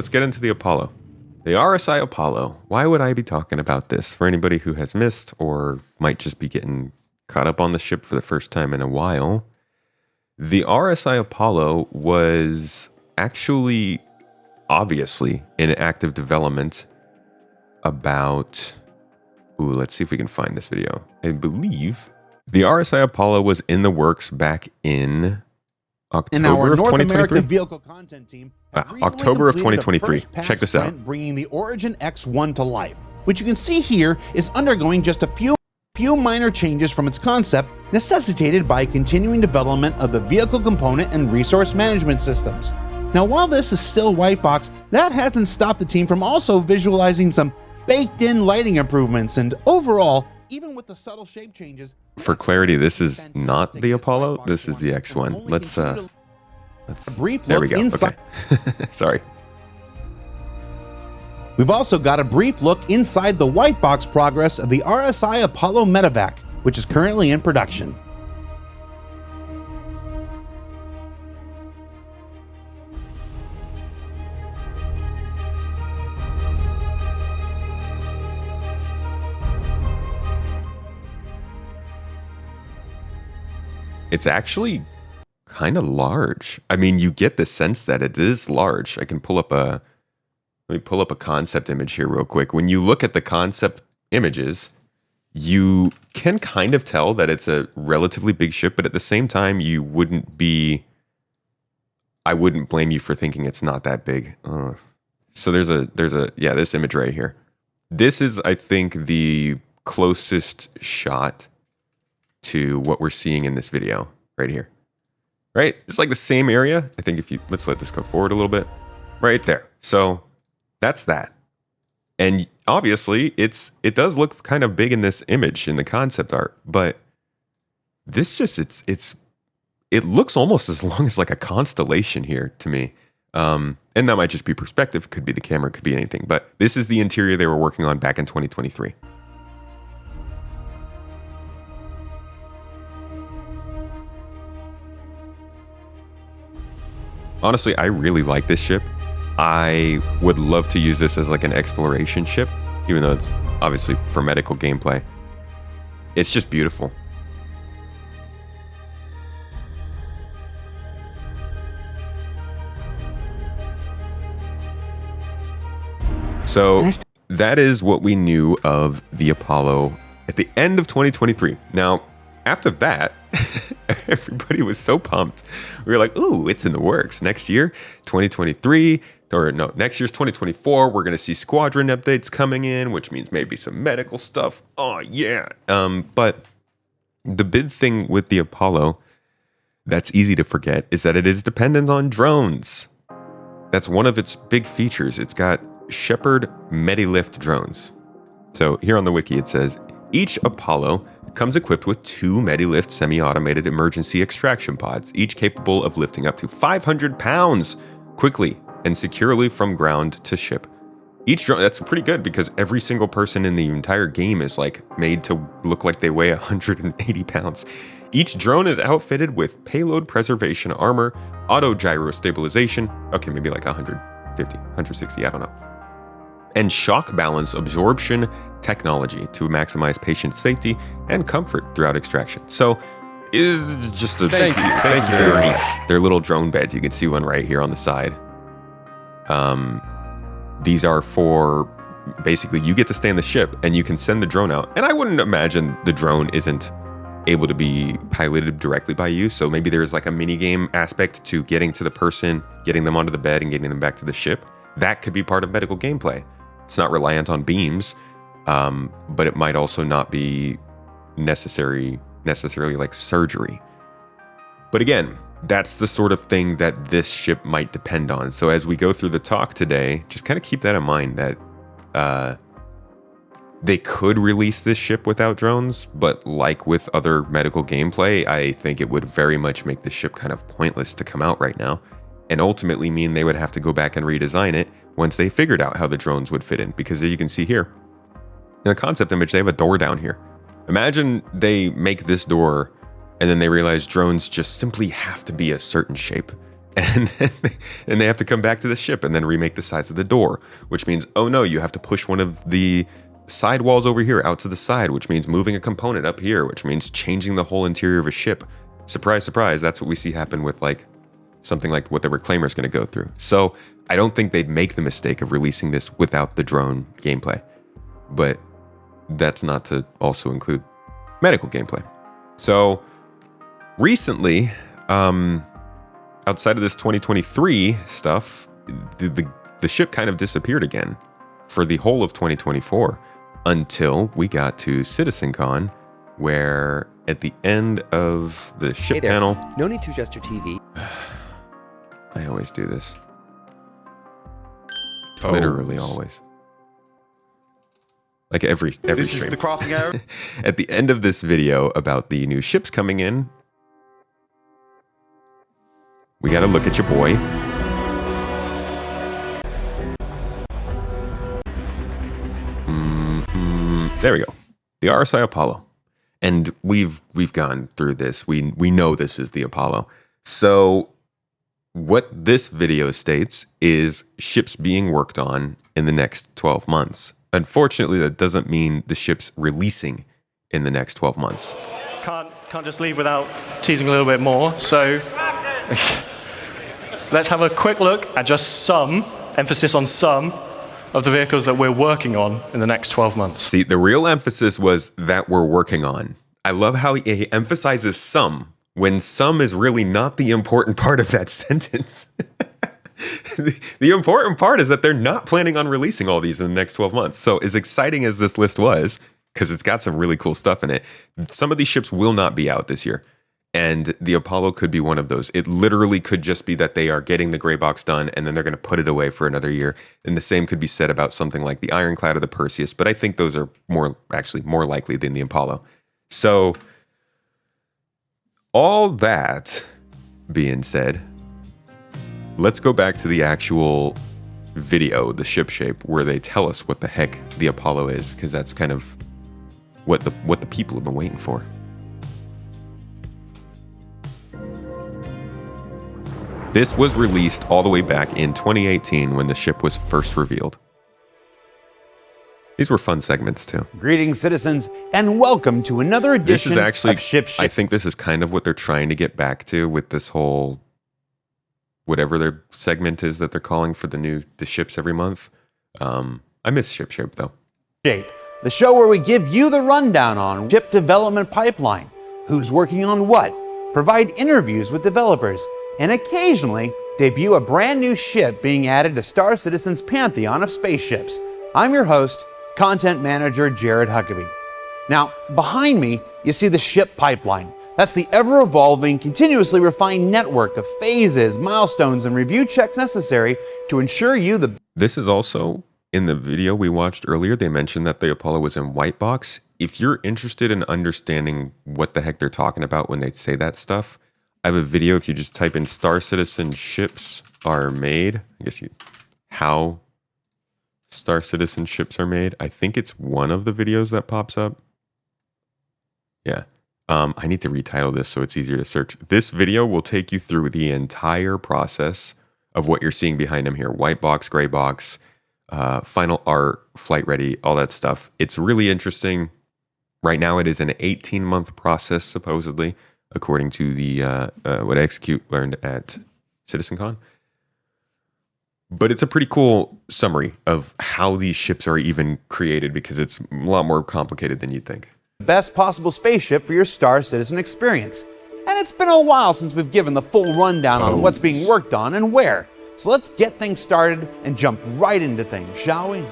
let's get into the Apollo. The RSI Apollo. Why would I be talking about this? For anybody who has missed or might just be getting caught up on the ship for the first time in a while, the RSI Apollo was actually, obviously, in active development about... Ooh, let's see if we can find this video. I believe the RSI Apollo was in the works back in October of 2023. Vehicle content team October of 2023. Check this out. Bringing the Origin X1 to life, which you can see here is undergoing just a few minor changes from its concept, necessitated by continuing development of the vehicle component and resource management systems. Now, while this is still white box, that hasn't stopped the team from also visualizing some baked-in lighting improvements, and overall, even with the subtle shape changes... For clarity, this is not the Apollo, this is the X1. Let's there we go. Okay. Sorry. We've also got a brief look inside the white box progress of the RSI Apollo Medevac, which is currently in production. It's actually kind of large. I mean, you get the sense that it is large. I can pull up let me pull up a concept image here real quick. When you look at the concept images, you can kind of tell that it's a relatively big ship, but at the same time, I wouldn't blame you for thinking it's not that big. So there's this image right here. This is, I think, the closest shot to what we're seeing in this video right here. Right? It's like the same area. I think let's let this go forward a little bit. Right there. So that's that. And obviously it does look kind of big in this image in the concept art, but this just, it looks almost as long as like a constellation here to me. And that might just be perspective. Could be the camera, could be anything, but this is the interior they were working on back in 2023. Honestly, I really like this ship. I would love to use this as like an exploration ship, even though it's obviously for medical gameplay. It's just beautiful. So that is what we knew of the Apollo at the end of 2023. Now, after that, everybody was so pumped. We were like, ooh, it's in the works. Next year, 2023, or no, next year's 2024, we're going to see squadron updates coming in, which means maybe some medical stuff. Oh, yeah. But the big thing with the Apollo that's easy to forget is that it is dependent on drones. That's one of its big features. It's got Shepard Medilift drones. So here on the wiki, it says, each Apollo comes equipped with 2 Medilift semi-automated emergency extraction pods, each capable of lifting up to 500 pounds quickly and securely from ground to ship. Each drone, that's pretty good because every single person in the entire game is like made to look like they weigh 180 pounds. Each drone is outfitted with payload preservation armor, auto gyro stabilization, okay, maybe like 150, 160, I don't know, and shock balance absorption technology to maximize patient safety and comfort throughout extraction. So it is just a thank you journey. They're little drone beds. You can see one right here on the side. These are for basically you get to stay in the ship and you can send the drone out. And I wouldn't imagine the drone isn't able to be piloted directly by you. So maybe there's like a mini game aspect to getting to the person, getting them onto the bed and getting them back to the ship. That could be part of medical gameplay. It's not reliant on beams, but it might also not be necessarily like surgery. But again, that's the sort of thing that this ship might depend on. So as we go through the talk today, just kind of keep that in mind that they could release this ship without drones, but like with other medical gameplay, I think it would very much make the ship kind of pointless to come out right now, and ultimately mean they would have to go back and redesign it once they figured out how the drones would fit in. Because as you can see here, in the concept image, they have a door down here. Imagine they make this door and then they realize drones just simply have to be a certain shape. And and they have to come back to the ship and then remake the size of the door, which means, oh no, you have to push one of the side walls over here out to the side, which means moving a component up here, which means changing the whole interior of a ship. Surprise, surprise, that's what we see happen with like something like what the Reclaimer is going to go through. So I don't think they'd make the mistake of releasing this without the drone gameplay. But that's not to also include medical gameplay. So recently, outside of this 2023 stuff, the ship kind of disappeared again for the whole of 2024 until we got to CitizenCon, where at the end of the ship panel... No need to adjust your TV. I always do this. Literally always. Like every stream. This is the crafting area. At the end of this video about the new ships coming in, we got to look at your boy. There we go. The RSI Apollo. And we've gone through this. We know this is the Apollo. So what this video states is ships being worked on in the next 12 months. Unfortunately, that doesn't mean the ship's releasing in the next 12 months. Can't just leave without teasing a little bit more. So let's have a quick look at just some, emphasis on some, of the vehicles that we're working on in the next 12 months. See, the real emphasis was that we're working on. I love how he emphasizes some when some is really not the important part of that sentence. The important part is that they're not planning on releasing all these in the next 12 months. So as exciting as this list was, because it's got some really cool stuff in it, some of these ships will not be out this year. And the Apollo could be one of those. It literally could just be that they are getting the gray box done and then they're going to put it away for another year. And the same could be said about something like the Ironclad or the Perseus, but I think those are more likely than the Apollo. So all that being said, let's go back to the actual video, the ship shape, where they tell us what the heck the Apollo is, because that's kind of what the people have been waiting for. This was released all the way back in 2018 when the ship was first revealed. These were fun segments too. Greetings, citizens, and welcome to another edition This is actually, of Ship. I think this is kind of what they're trying to get back to with this whole, whatever their segment is that they're calling for the ships every month. I miss Ship Shape though. Shape, the show where we give you the rundown on ship development pipeline, who's working on what, provide interviews with developers, and occasionally debut a brand new ship being added to Star Citizen's pantheon of spaceships. I'm your host, Content Manager Jared Huckabee. Now, behind me, you see the ship pipeline. That's the ever-evolving, continuously refined network of phases, milestones, and review checks necessary to ensure you the... This is also, in the video we watched earlier, they mentioned that the Apollo was in white box. If you're interested in understanding what the heck they're talking about when they say that stuff, I have a video. If you just type in Star Citizen ships are made, how Star Citizen ships are made. I think it's one of the videos that pops up. Yeah. I need to retitle this so it's easier to search. This video will take you through the entire process of what you're seeing behind him here. White box, gray box, final art, flight ready, all that stuff. It's really interesting. Right now it is an 18-month process, supposedly, according to the what Execute learned at CitizenCon. But it's a pretty cool summary of how these ships are even created, because it's a lot more complicated than you'd think. best possible spaceship for your Star Citizen experience. And it's been a while since we've given the full rundown on what's being worked on and where. So let's get things started and jump right into things, shall we?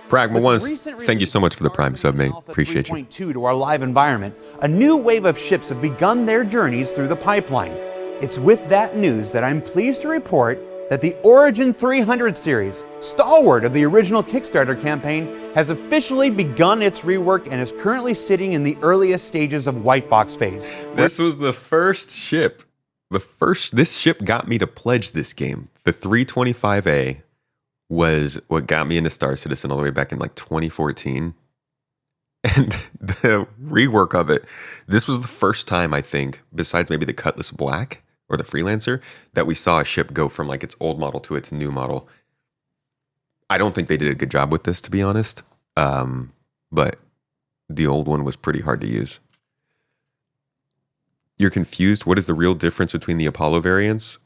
Pragma Ones, thank you so much for the Prime sub, mate. Appreciate you. 3.2 to our live environment, a new wave of ships have begun their journeys through the pipeline. It's with that news that I'm pleased to report that the Origin 300 series, stalwart of the original Kickstarter campaign, has officially begun its rework and is currently sitting in the earliest stages of white box phase. This was the first ship. This ship got me to pledge this game. The 325A was what got me into Star Citizen all the way back in like 2014. And the rework of it, this was the first time, I think, besides maybe the Cutlass Black, or the Freelancer, that we saw a ship go from like its old model to its new model. I don't think they did a good job with this, to be honest. But the old one was pretty hard to use. You're confused. What is the real difference between the Apollo variants?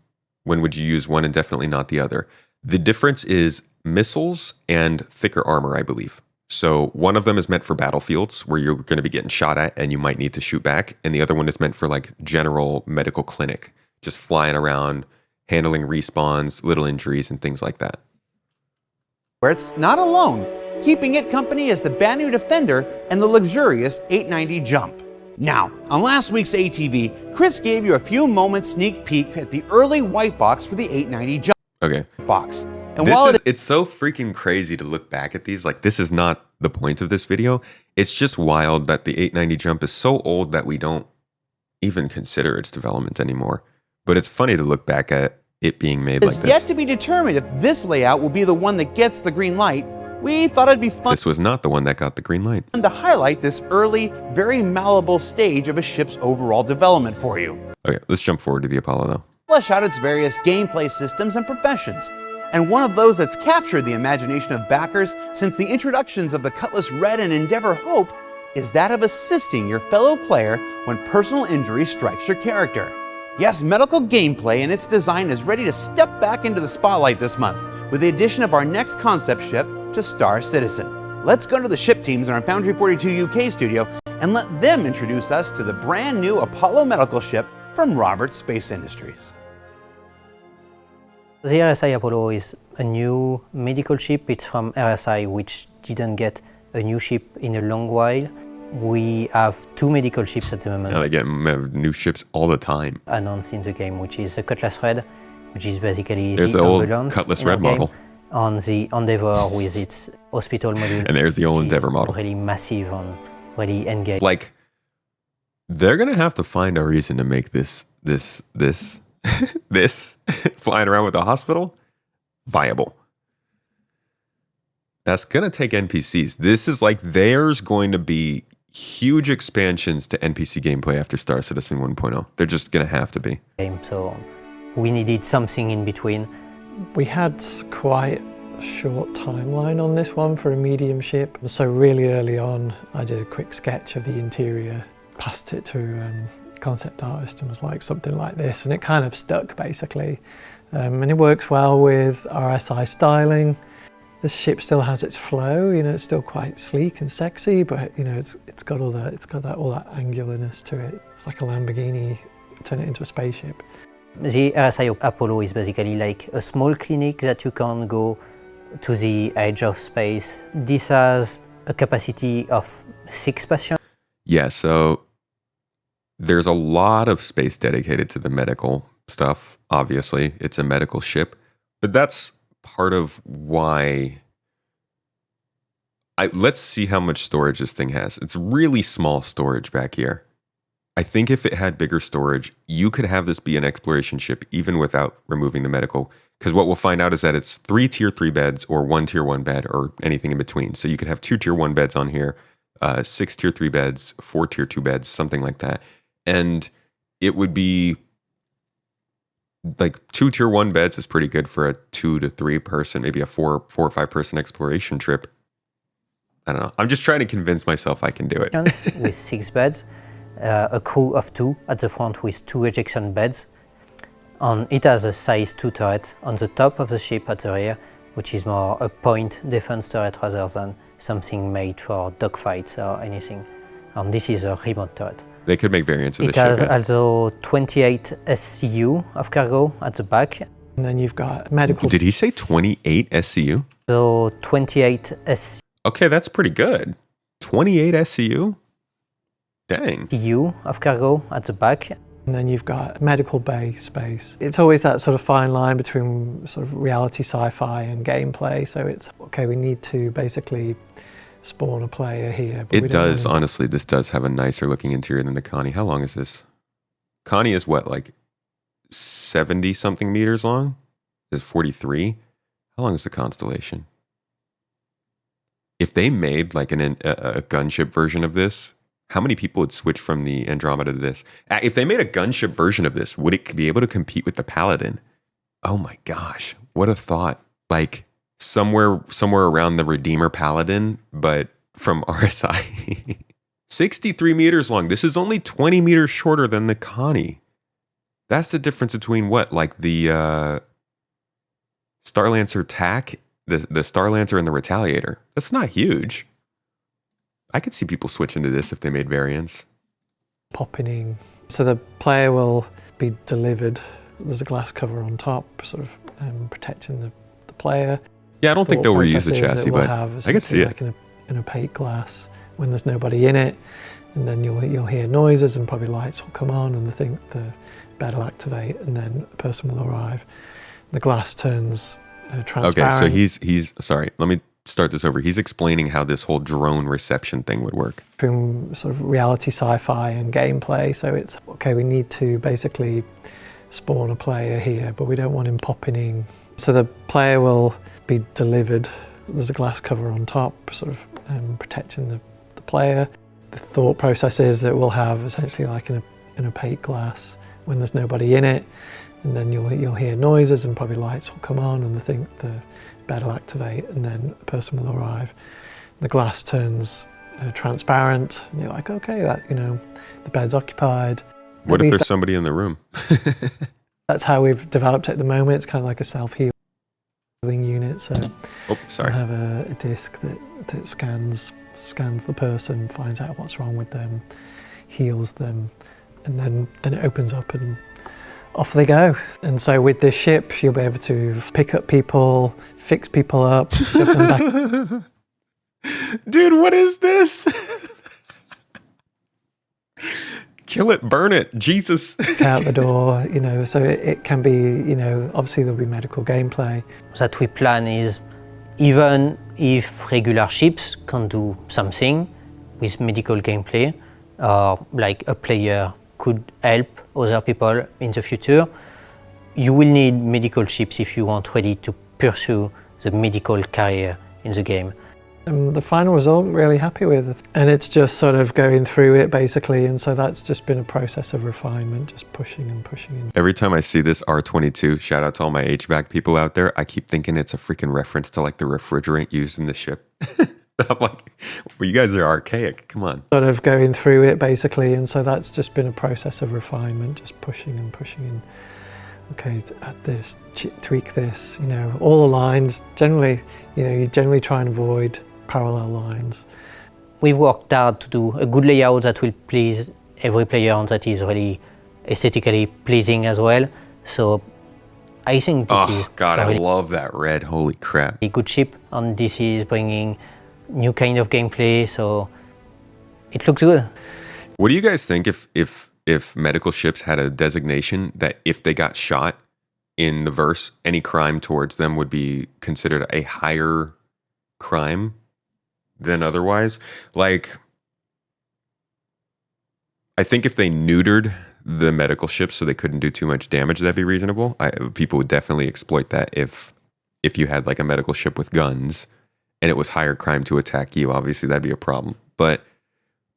When would you use one and definitely not the other? The difference is missiles and thicker armor, I believe. So one of them is meant for battlefields where you're going to be getting shot at and you might need to shoot back. And the other one is meant for like general medical clinic, just flying around, handling respawns, little injuries and things like that. Where it's not alone. Keeping it company is the Banu Defender and the luxurious 890 Jump. Now, on last week's ATV, Chris gave you a few moments sneak peek at the early white box for the 890 Jump box. And it's so freaking crazy to look back at these. Like, this is not the point of this video. It's just wild that the 890 Jump is so old that we don't even consider its development anymore. But it's funny to look back at it being made like this. It's yet to be determined if this layout will be the one that gets the green light. We thought it'd be fun. This was not the one that got the green light. To highlight this early, very malleable stage of a ship's overall development for you. Okay, let's jump forward to the Apollo though. Flesh out its various gameplay systems and professions. And one of those that's captured the imagination of backers since the introductions of the Cutlass Red and Endeavor Hope is that of assisting your fellow player when personal injury strikes your character. Yes, medical gameplay and its design is ready to step back into the spotlight this month with the addition of our next concept ship to Star Citizen. Let's go to the ship teams in our Foundry 42 UK studio and let them introduce us to the brand new Apollo medical ship from Roberts Space Industries. The RSI Apollo is a new medical ship. It's from RSI, which didn't get a new ship in a long while. We have two medical ships at the moment. They get new ships all the time. Announced in the game, which is the Cutlass Red, which is basically there's the old Cutlass Red model. On the Endeavor with its hospital module. And there's the old Endeavor model. Really massive and really engaged. Like, they're gonna have to find a reason to make this flying around with the hospital viable. That's gonna take NPCs. This is like, there's going to be huge expansions to NPC gameplay after Star Citizen 1.0. They're just gonna have to be. So we needed something in between. We had quite a short timeline on this one for a medium ship. So really early on, I did a quick sketch of the interior, passed it to concept artist and was like, something like this, and it kind of stuck basically. And it works well with RSI styling. The ship still has its flow, you know, it's still quite sleek and sexy, but you know, it's got all that angularness to it. It's like a Lamborghini, turn it into a spaceship. The RSI Apollo is basically like a small clinic that you can go to the edge of space. This has a capacity of 6 patients. Yeah, so there's a lot of space dedicated to the medical stuff. Obviously, it's a medical ship, but that's part of why. Let's see how much storage this thing has. It's really small storage back here. I think if it had bigger storage, you could have this be an exploration ship even without removing the medical. Because what we'll find out is that it's 3 tier 3 beds or 1 tier 1 bed or anything in between. So you could have 2 tier 1 beds on here, 6 tier 3 beds, 4 tier 2 beds, something like that. And it would be like 2 tier 1 beds is pretty good for a 2 to 3 person, maybe a 4 or 5 person exploration trip. I don't know. I'm just trying to convince myself I can do it. With 6 beds. A crew of 2 at the front with 2 ejection beds. And it has a size 2 turret on the top of the ship at the rear, which is more a point defense turret rather than something made for dogfights or anything. And this is a remote turret. They could make variants of the ship. It has ship. also 28 SCU of cargo at the back. And then you've got medical. Did he say 28 SCU? So 28 SCU. Okay, that's pretty good. 28 SCU? Dang. SCU of cargo at the back. And then you've got medical bay space. It's always that sort of fine line between sort of reality sci-fi and gameplay. So it's, okay, we need to basically spawn a player here. But it does, honestly, this does have a nicer looking interior than the Connie. How long is this? Connie is what, like 70 something meters long? Is 43? How long is the Constellation? If they made like a gunship version of this, how many people would switch from the Andromeda to this? If they made a gunship version of this, would it be able to compete with the Paladin? Oh my gosh, what a thought. Like somewhere around the Redeemer Paladin, but from RSI. 63 meters long. This is only 20 meters shorter than the Connie. That's the difference between what? Like the Starlancer TAC, the Starlancer and the Retaliator. That's not huge. I could see people switching to this if they made variants. Popping in. So the player will be delivered. There's a glass cover on top, sort of protecting the player. Yeah, I don't think they'll reuse the chassis, but I could see it. Like an opaque glass when there's nobody in it, and then you'll hear noises and probably lights will come on, and the bed will activate, and then a person will arrive. The glass turns transparent. Okay, so he's sorry. Let me start this over. He's explaining how this whole drone reception thing would work. From sort of reality sci-fi and gameplay, so it's okay. We need to basically spawn a player here, but we don't want him popping in. So the player will be delivered. There's a glass cover on top, sort of protecting the player. The thought process is that we'll have essentially like an opaque glass when there's nobody in it, and then you'll hear noises and probably lights will come on, and the bed will activate, and then a person will arrive. The glass turns transparent, and you're like, okay, that the bed's occupied. What if there's somebody in the room? That's how we've developed it at the moment. It's kind of like a self-healing unit. So sorry. we have a disc that scans the person, finds out what's wrong with them, heals them, and then it opens up and off they go. And so with this ship, you'll be able to pick up people, fix people up, shove them back. Dude, what is this? Kill it, burn it, Jesus. Out the door, so it can be, obviously there'll be medical gameplay. That we plan is, even if regular ships can do something with medical gameplay, like a player could help other people in the future, you will need medical ships if you want really to pursue the medical career in the game. The final result I'm really happy with, and it's just sort of going through it basically, and so that's just been a process of refinement, just pushing and pushing. Every time I see this R22, shout out to all my HVAC people out there, I keep thinking it's a freaking reference to like the refrigerant used in the ship. I'm like, well, you guys are archaic, come on. Sort of going through it basically, and so that's just been a process of refinement, just pushing and pushing, and okay, add this, tweak this, all the lines, generally, you generally try and avoid parallel lines. We've worked hard to do a good layout that will please every player and that is really aesthetically pleasing as well. So I think this is God, a I really love that red, holy crap. good ship, and this is bringing new kind of gameplay, so it looks good. What do you guys think if medical ships had a designation that if they got shot in the verse, any crime towards them would be considered a higher crime than otherwise? Like, I think if they neutered the medical ships so they couldn't do too much damage, that'd be reasonable. People would definitely exploit that if you had like a medical ship with guns and it was higher crime to attack you. Obviously, that'd be a problem. But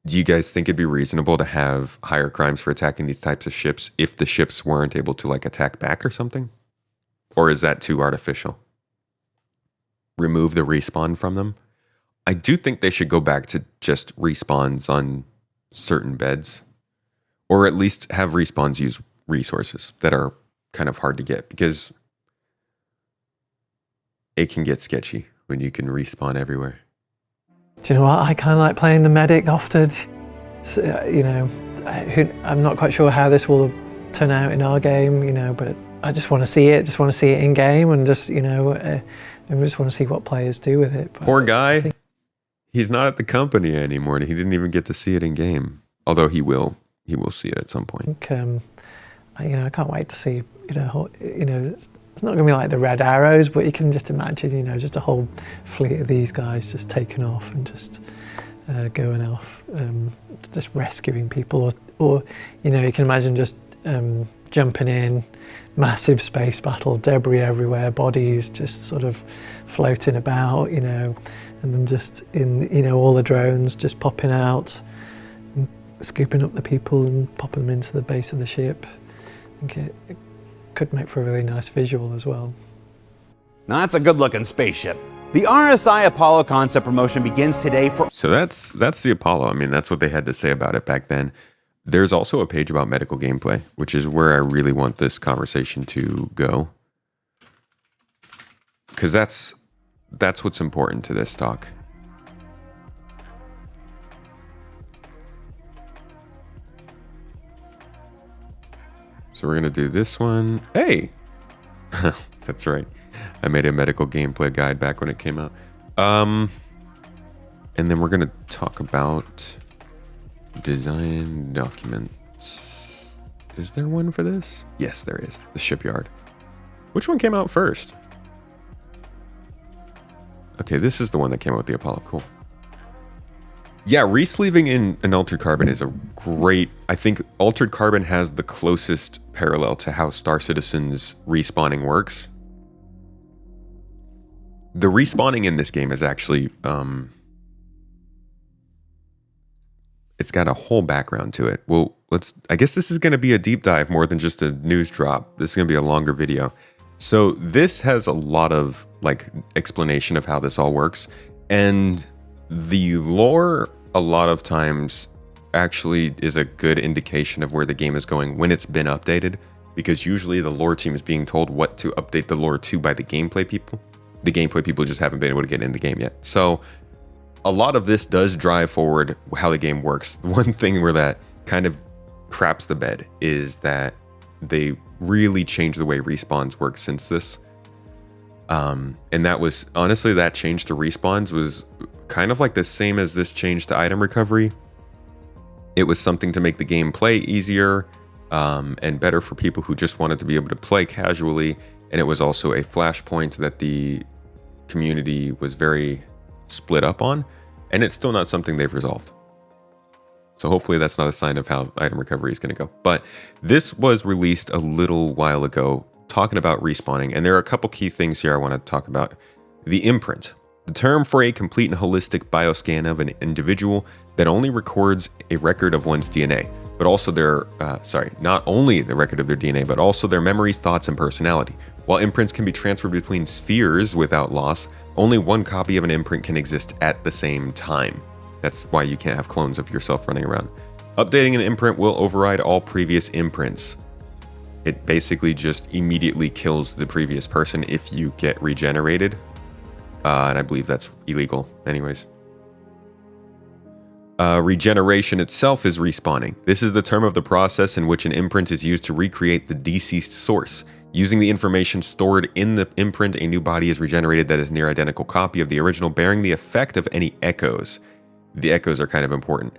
do you guys think it'd be reasonable to have higher crimes for attacking these types of ships if the ships weren't able to like attack back or something? Or is that too artificial? Remove the respawn from them? I do think they should go back to just respawns on certain beds, or at least have respawns use resources that are kind of hard to get, because it can get sketchy when you can respawn everywhere. Do you know what? I kind of like playing the medic often. So, I'm not quite sure how this will turn out in our game, but I just want to see it. Just want to see it in game, and just I just want to see what players do with it. But poor guy. He's not at the company anymore, and he didn't even get to see it in game. Although he will see it at some point. I can't wait to see. It's not going to be like the Red Arrows, but you can just imagine, just a whole fleet of these guys just taking off and just going off, just rescuing people, or you can imagine just jumping in, massive space battle, debris everywhere, bodies just sort of floating about, and then just in, all the drones just popping out and scooping up the people and popping them into the base of the ship. I think it could make for a really nice visual as well. Now that's a good looking spaceship. The RSI Apollo concept promotion begins today for... So that's the Apollo. I mean, that's what they had to say about it back then. There's also a page about medical gameplay, which is where I really want this conversation to go. Because that's what's important to this talk. So we're going to do this one. Hey! That's right. I made a medical gameplay guide back when it came out. And then we're going to talk about design documents. Is there one for this? Yes, there is. The shipyard. Which one came out first? Okay, this is the one that came out with the Apollo. Cool. Yeah, resleeving in an Altered Carbon is a great... I think Altered Carbon has the closest parallel to how Star Citizen's respawning works. The respawning in this game is actually... it's got a whole background to it. Well, I guess this is going to be a deep dive more than just a news drop. This is going to be a longer video. So this has a lot of explanation of how this all works. And the lore, a lot of times, actually is a good indication of where the game is going when it's been updated, because usually the lore team is being told what to update the lore to by the gameplay people. The gameplay people just haven't been able to get in the game yet. So a lot of this does drive forward how the game works. One thing where that kind of craps the bed is that they really changed the way respawns work since this. And that was, honestly, that change to respawns was kind of like the same as this change to item recovery. It was something to make the game play easier and better for people who just wanted to be able to play casually. And it was also a flashpoint that the community was very split up on. And it's still not something they've resolved. So hopefully that's not a sign of how item recovery is going to go. But this was released a little while ago, talking about respawning. And there are a couple key things here I want to talk about. The imprint. The term for a complete and holistic bioscan of an individual that only records a record of one's DNA, but also not only the record of their DNA, but also their memories, thoughts, and personality. While imprints can be transferred between spheres without loss, only one copy of an imprint can exist at the same time. That's why you can't have clones of yourself running around. Updating an imprint will override all previous imprints. It basically just immediately kills the previous person if you get regenerated. And I believe that's illegal anyways. Regeneration itself is respawning. This is the term of the process in which an imprint is used to recreate the deceased source. Using the information stored in the imprint, a new body is regenerated that is near identical copy of the original, bearing the effect of any echoes. The echoes are kind of important,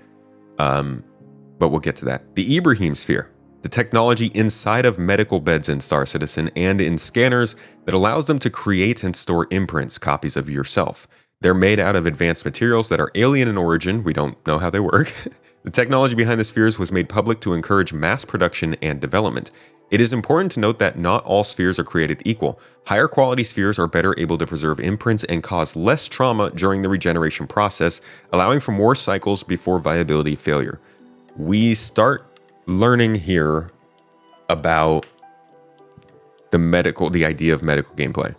but we'll get to that. The Ibrahim Sphere, the technology inside of medical beds in Star Citizen and in scanners that allows them to create and store imprints, copies of yourself. They're made out of advanced materials that are alien in origin. We don't know how they work. The technology behind the spheres was made public to encourage mass production and development. It is important to note that not all spheres are created equal. Higher quality spheres are better able to preserve imprints and cause less trauma during the regeneration process, allowing for more cycles before viability failure. We start learning here about the idea of medical gameplay.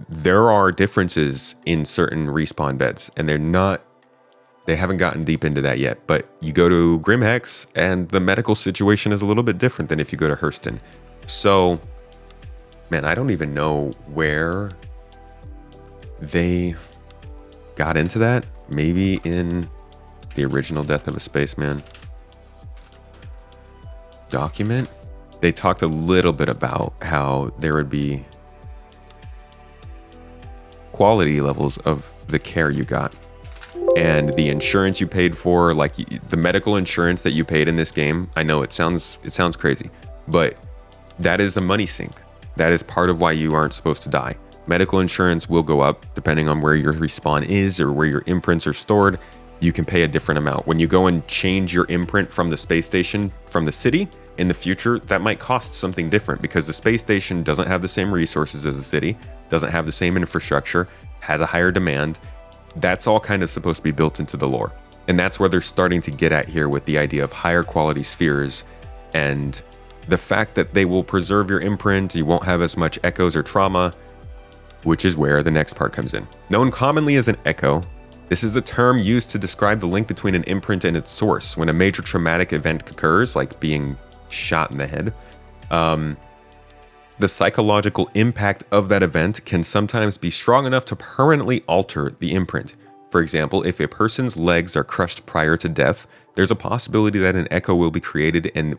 There are differences in certain respawn beds, and they haven't gotten deep into that yet, but you go to Grimhex and the medical situation is a little bit different than if you go to Hurston. So, man, I don't even know where they got into that. Maybe in the original Death of a Spaceman document. They talked a little bit about how there would be quality levels of the care you got. And the insurance you paid for, like the medical insurance that you paid in this game. I know it sounds crazy, but that is a money sink. That is part of why you aren't supposed to die. Medical insurance will go up depending on where your respawn is or where your imprints are stored. You can pay a different amount. When you go and change your imprint from the space station, from the city, in the future, that might cost something different because the space station doesn't have the same resources as the city, doesn't have the same infrastructure, has a higher demand. That's all kind of supposed to be built into the lore. And that's where they're starting to get at here with the idea of higher quality spheres and the fact that they will preserve your imprint, you won't have as much echoes or trauma, which is where the next part comes in. Known commonly as an echo, this is a term used to describe the link between an imprint and its source. When a major traumatic event occurs, like being shot in the head, the psychological impact of that event can sometimes be strong enough to permanently alter the imprint. For example, if a person's legs are crushed prior to death, there's a possibility that an echo will be created and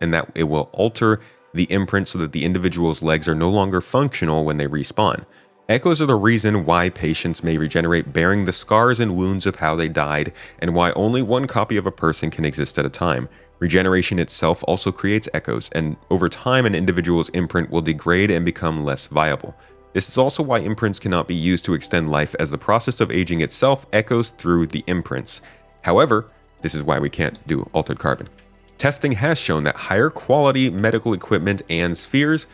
that it will alter the imprint so that the individual's legs are no longer functional when they respawn. Echoes are the reason why patients may regenerate bearing the scars and wounds of how they died, and why only one copy of a person can exist at a time. Regeneration itself also creates echoes, and over time an individual's imprint will degrade and become less viable. This is also why imprints cannot be used to extend life, as the process of aging itself echoes through the imprints. However, this is why we can't do altered carbon. Testing has shown that higher quality medical equipment and spheres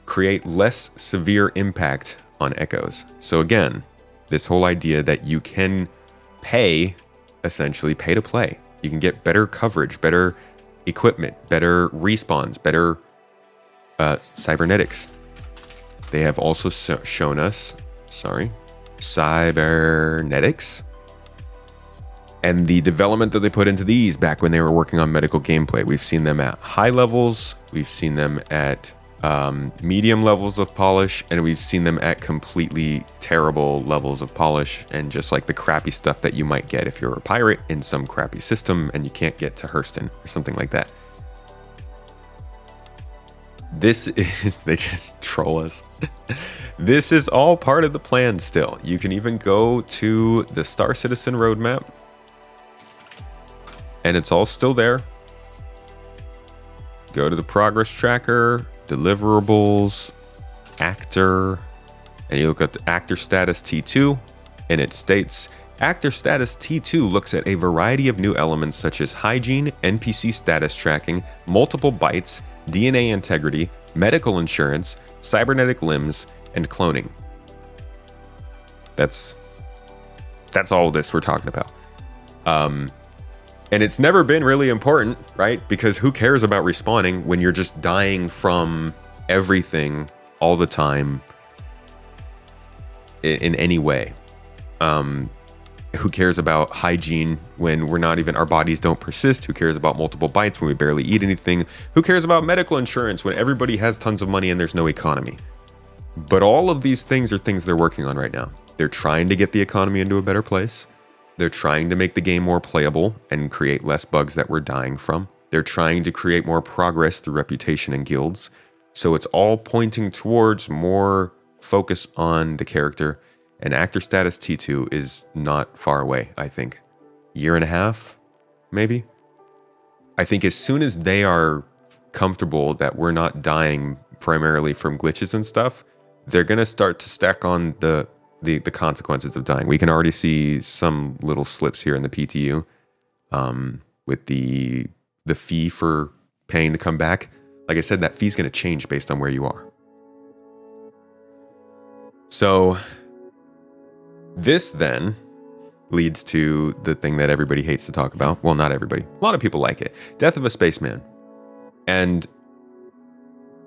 create less severe impact on echoes. So again, this whole idea that you can essentially pay to play. You can get better coverage, better equipment, better respawns, better cybernetics. They have also shown us, cybernetics, and the development that they put into these back when they were working on medical gameplay. We've seen them at high levels, we've seen them at medium levels of polish, and we've seen them at completely terrible levels of polish, and just like the crappy stuff that you might get if you're a pirate in some crappy system and you can't get to Hurston or something like that. This is, they just troll us. This is all part of the plan still. You can even go to the Star Citizen roadmap, and it's all still there. Go to the progress tracker, deliverables, actor, and you look at the actor status T2, and it states actor status T2 looks at a variety of new elements such as hygiene, NPC status tracking, multiple bytes, DNA integrity, medical insurance, cybernetic limbs, and cloning. That's all this we're talking about. And it's never been really important, right? Because who cares about respawning when you're just dying from everything all the time in any way? Who cares about hygiene when we're not even, our bodies don't persist? Who cares about multiple bites when we barely eat anything? Who cares about medical insurance when everybody has tons of money and there's no economy? But all of these things are things they're working on right now. They're trying to get the economy into a better place. They're trying to make the game more playable and create less bugs that we're dying from. They're trying to create more progress through reputation and guilds. So it's all pointing towards more focus on the character. And actor status T2 is not far away, I think. Year and a half, maybe? I think as soon as they are comfortable that we're not dying primarily from glitches and stuff, they're going to start to stack on the consequences of dying. We can already see some little slips here in the PTU with the fee for paying to come back. Like I said, that fee's going to change based on where you are. So this then leads to the thing that everybody hates to talk about. Well, not everybody. A lot of people like it. Death of a Spaceman. And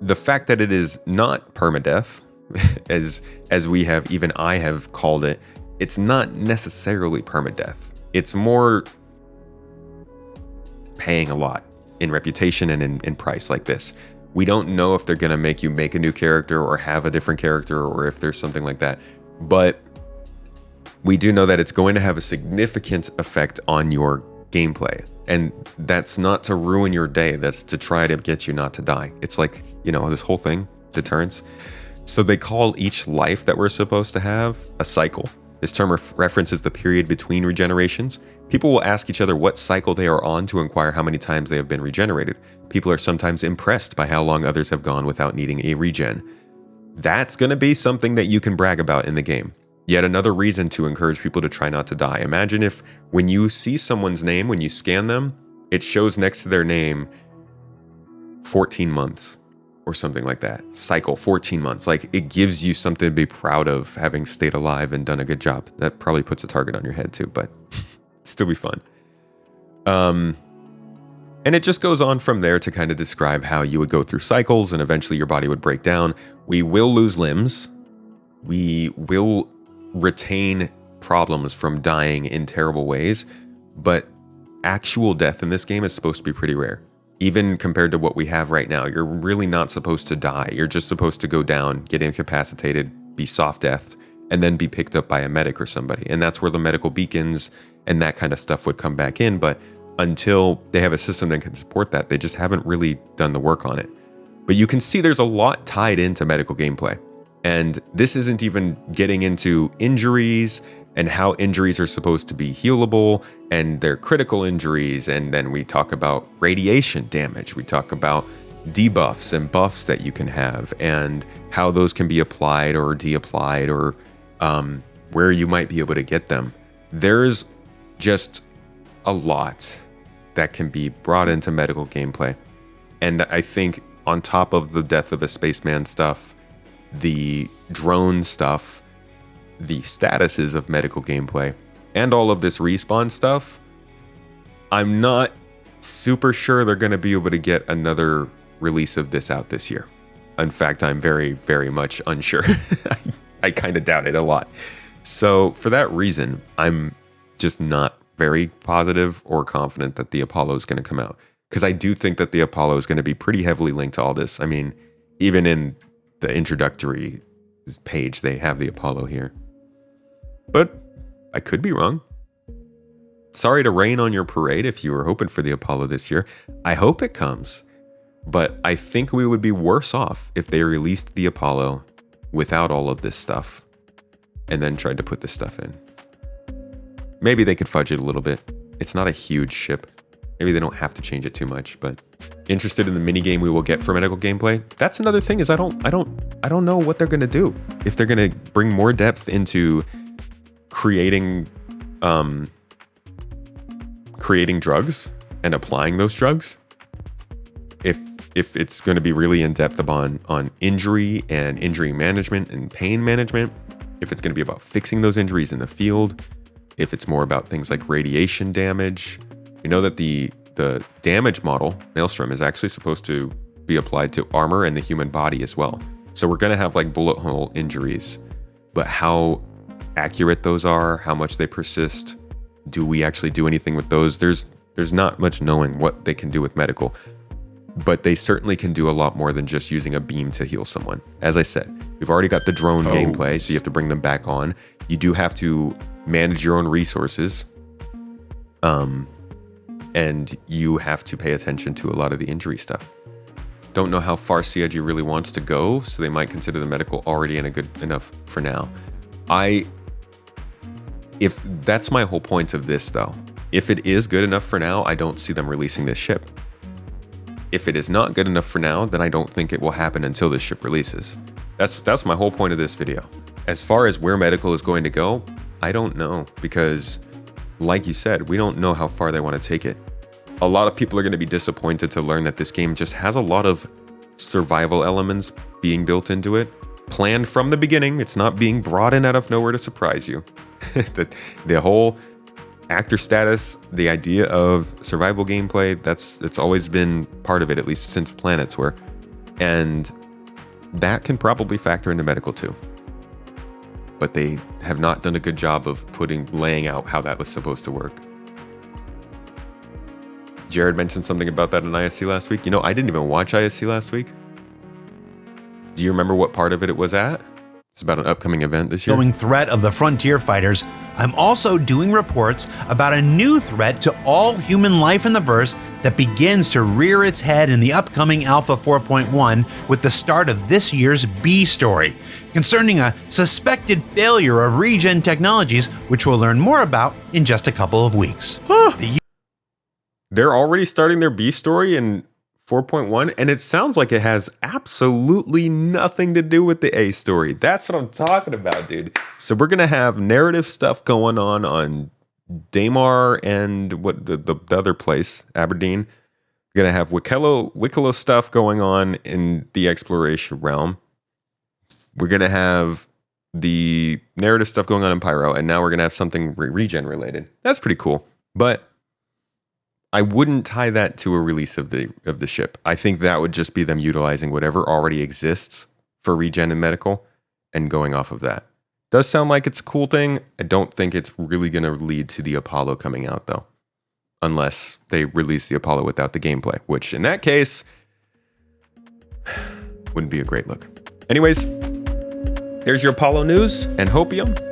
the fact that it is not permadeath, as we have, even I have called it, it's not necessarily permadeath. It's more paying a lot in reputation and in price like this. We don't know if they're going to make you make a new character or have a different character or if there's something like that. But we do know that it's going to have a significant effect on your gameplay. And that's not to ruin your day. That's to try to get you not to die. It's like, this whole thing, deterrence. So they call each life that we're supposed to have a cycle. This term references the period between regenerations. People will ask each other what cycle they are on to inquire how many times they have been regenerated. People are sometimes impressed by how long others have gone without needing a regen. That's going to be something that you can brag about in the game. Yet another reason to encourage people to try not to die. Imagine if when you see someone's name, when you scan them, it shows next to their name 14 months or something like that. Cycle, 14 months. Like, it gives you something to be proud of, having stayed alive and done a good job. That probably puts a target on your head too, but Still be fun. And it just goes on from there to kind of describe how you would go through cycles and eventually your body would break down. We will lose limbs. We will retain problems from dying in terrible ways, but actual death in this game is supposed to be pretty rare. Even compared to what we have right now, you're really not supposed to die. You're just supposed to go down, get incapacitated, be soft-deathed, and then be picked up by a medic or somebody. And that's where the medical beacons and that kind of stuff would come back in. But until they have a system that can support that, they just haven't really done the work on it. But you can see there's a lot tied into medical gameplay. And this isn't even getting into injuries and how injuries are supposed to be healable and they're critical injuries. And then we talk about radiation damage. We talk about debuffs and buffs that you can have and how those can be applied or de-applied or where you might be able to get them. There's just a lot that can be brought into medical gameplay. And I think on top of the death of a spaceman stuff, the drone stuff, the statuses of medical gameplay, and all of this respawn stuff, I'm not super sure they're going to be able to get another release of this out this year. In fact, I'm very, very much unsure. I kind of doubt it a lot. So for that reason, I'm just not very positive or confident that the Apollo is going to come out. Because I do think that the Apollo is going to be pretty heavily linked to all this. I mean, even in the introductory page, they have the Apollo here. But I could be wrong. Sorry to rain on your parade if you were hoping for the Apollo this year. I hope it comes. But I think we would be worse off if they released the Apollo without all of this stuff and then tried to put this stuff in. Maybe they could fudge it a little bit. It's not a huge ship. Maybe they don't have to change it too much, but interested in the mini game we will get for medical gameplay. That's another thing is I don't know what they're going to do. If they're going to bring more depth into creating drugs and applying those drugs. If it's going to be really in depth on injury and injury management and pain management, if it's going to be about fixing those injuries in the field, if it's more about things like radiation damage. We know that the damage model, Maelstrom, is actually supposed to be applied to armor and the human body as well. So we're going to have like bullet hole injuries, but how accurate those are, how much they persist, do we actually do anything with those? There's not much knowing what they can do with medical, but they certainly can do a lot more than just using a beam to heal someone. As I said, we've already got the drone gameplay, so you have to bring them back on. You do have to manage your own resources. And you have to pay attention to a lot of the injury stuff. Don't know how far CIG really wants to go, so they might consider the medical already good enough for now. If that's my whole point of this, though. If it is good enough for now, I don't see them releasing this ship. If it is not good enough for now, then I don't think it will happen until this ship releases. That's my whole point of this video. As far as where medical is going to go, I don't know, because like you said, we don't know how far they want to take it. A lot of people are going to be disappointed to learn that this game just has a lot of survival elements being built into it. Planned from the beginning. It's not being brought in out of nowhere to surprise you. The whole actor status, the idea of survival gameplay, it's always been part of it, at least since Planets were. And that can probably factor into medical too. But they have not done a good job of laying out how that was supposed to work. Jared mentioned something about that in ISC last week. You know, I didn't even watch ISC last week. Do you remember what part of it was at? It's about an upcoming event this year. Growing threat of the frontier fighters, I'm also doing reports about a new threat to all human life in the verse that begins to rear its head in the upcoming Alpha 4.1 with the start of this year's B story, concerning a suspected failure of regen technologies, which we'll learn more about in just a couple of weeks. They're already starting their B story in 4.1, and it sounds like it has absolutely nothing to do with the A story. That's what I'm talking about, dude. So we're going to have narrative stuff going on Daymar and what the other place, Aberdeen. We're going to have Wicklow stuff going on in the exploration realm. We're going to have the narrative stuff going on in Pyro, and now we're going to have something regen related. That's pretty cool. But I wouldn't tie that to a release of the ship. I think that would just be them utilizing whatever already exists for regen and medical and going off of that. Does sound like it's a cool thing. I don't think it's really going to lead to the Apollo coming out, though. Unless they release the Apollo without the gameplay, which in that case wouldn't be a great look. Anyways, there's your Apollo news and hopium.